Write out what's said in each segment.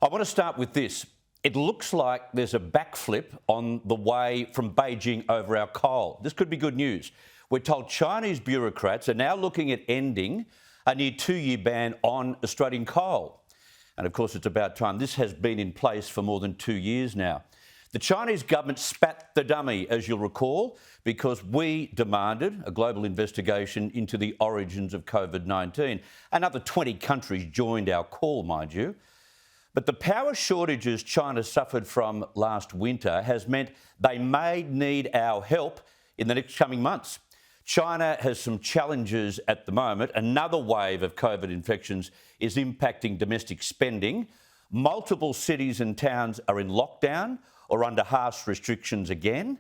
I want to start with this. It looks like there's a backflip on the way from Beijing over our coal. This could be good news. We're told Chinese bureaucrats are now looking at ending a near 2-year ban on Australian coal. And of course, it's about time. This has been in place for more than 2 years now. The Chinese government spat the dummy, as you'll recall, because we demanded a global investigation into the origins of COVID-19. Another 20 countries joined our call, mind you. But the power shortages China suffered from last winter has meant they may need our help in the next coming months. China has some challenges at the moment. Another wave of COVID infections is impacting domestic spending. Multiple cities and towns are in lockdown or under harsh restrictions again.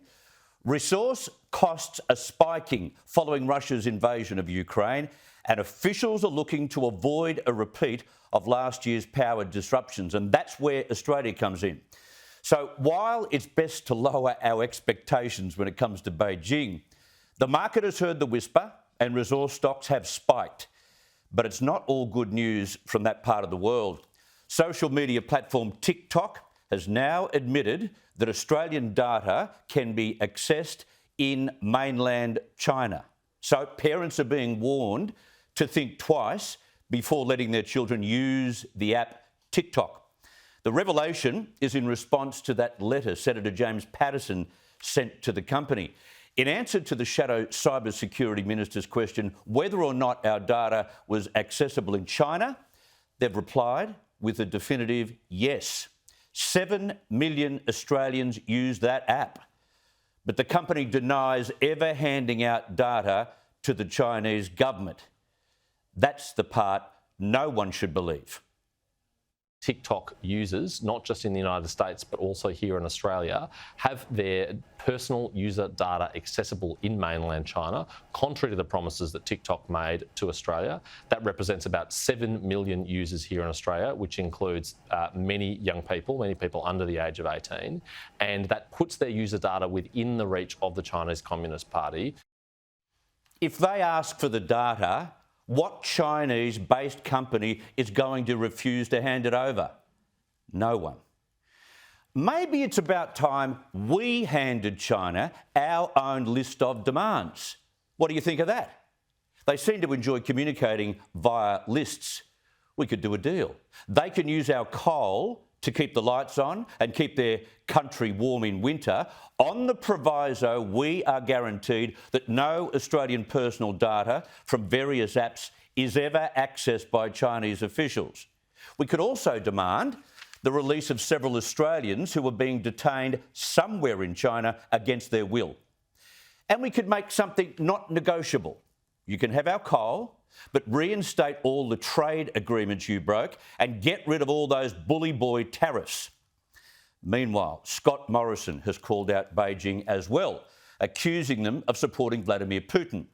Resource costs are spiking following Russia's invasion of Ukraine, and officials are looking to avoid a repeat of last year's power disruptions, and that's where Australia comes in. So while it's best to lower our expectations when it comes to Beijing, the market has heard the whisper and resource stocks have spiked. But it's not all good news from that part of the world. Social media platform TikTok has now admitted that Australian data can be accessed in mainland China. So parents are being warned to think twice before letting their children use the app TikTok. The revelation is in response to that letter Senator James Paterson sent to the company. In answer to the shadow cybersecurity minister's question whether or not our data was accessible in China, they've replied with a definitive yes. 7 million Australians use that app. But the company denies ever handing out data to the Chinese government. That's the part no one should believe. TikTok users, not just in the United States, but also here in Australia, have their personal user data accessible in mainland China, contrary to the promises that TikTok made to Australia. That represents about 7 million users here in Australia, which includes many young people, many people under the age of 18, and that puts their user data within the reach of the Chinese Communist Party. If they ask for the data, what Chinese-based company is going to refuse to hand it over? No one. Maybe it's about time we handed China our own list of demands. What do you think of that? They seem to enjoy communicating via lists. We could do a deal. They can use our coal to keep the lights on and keep their country warm in winter, on the proviso we are guaranteed that no Australian personal data from various apps is ever accessed by Chinese officials. We could also demand the release of several Australians who were being detained somewhere in China against their will. And we could make something not negotiable. You can have our coal, but reinstate all the trade agreements you broke and get rid of all those bully boy tariffs. Meanwhile, Scott Morrison has called out Beijing as well, accusing them of supporting Vladimir Putin.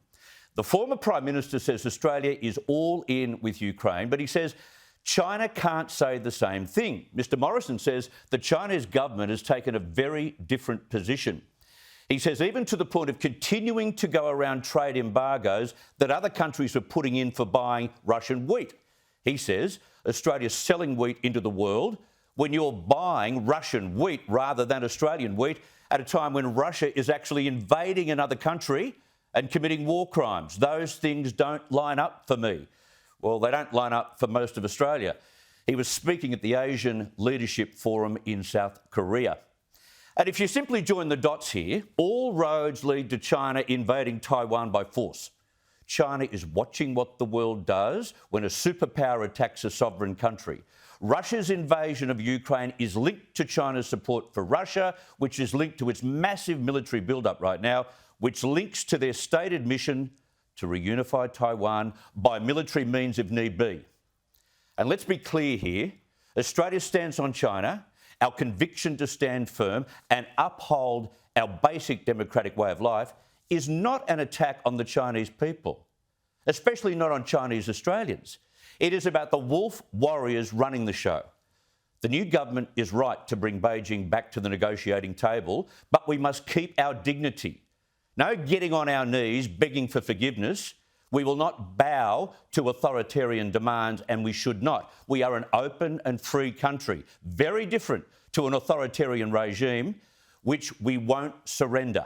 The former Prime Minister says Australia is all in with Ukraine, but he says China can't say the same thing. Mr. Morrison says the Chinese government has taken a very different position. He says even to the point of continuing to go around trade embargoes that other countries are putting in for buying Russian wheat. He says Australia's selling wheat into the world when you're buying Russian wheat rather than Australian wheat at a time when Russia is actually invading another country and committing war crimes. Those things don't line up for me. Well, they don't line up for most of Australia. He was speaking at the Asian Leadership Forum in South Korea. And if you simply join the dots here, all roads lead to China invading Taiwan by force. China is watching what the world does when a superpower attacks a sovereign country. Russia's invasion of Ukraine is linked to China's support for Russia, which is linked to its massive military build-up right now, which links to their stated mission to reunify Taiwan by military means if need be. And let's be clear here, Australia stands on China. Our conviction to stand firm and uphold our basic democratic way of life is not an attack on the Chinese people, especially not on Chinese Australians. It is about the wolf warriors running the show. The new government is right to bring Beijing back to the negotiating table, but we must keep our dignity. No getting on our knees begging for forgiveness. We will not bow to authoritarian demands, and we should not. We are an open and free country, very different to an authoritarian regime, which we won't surrender.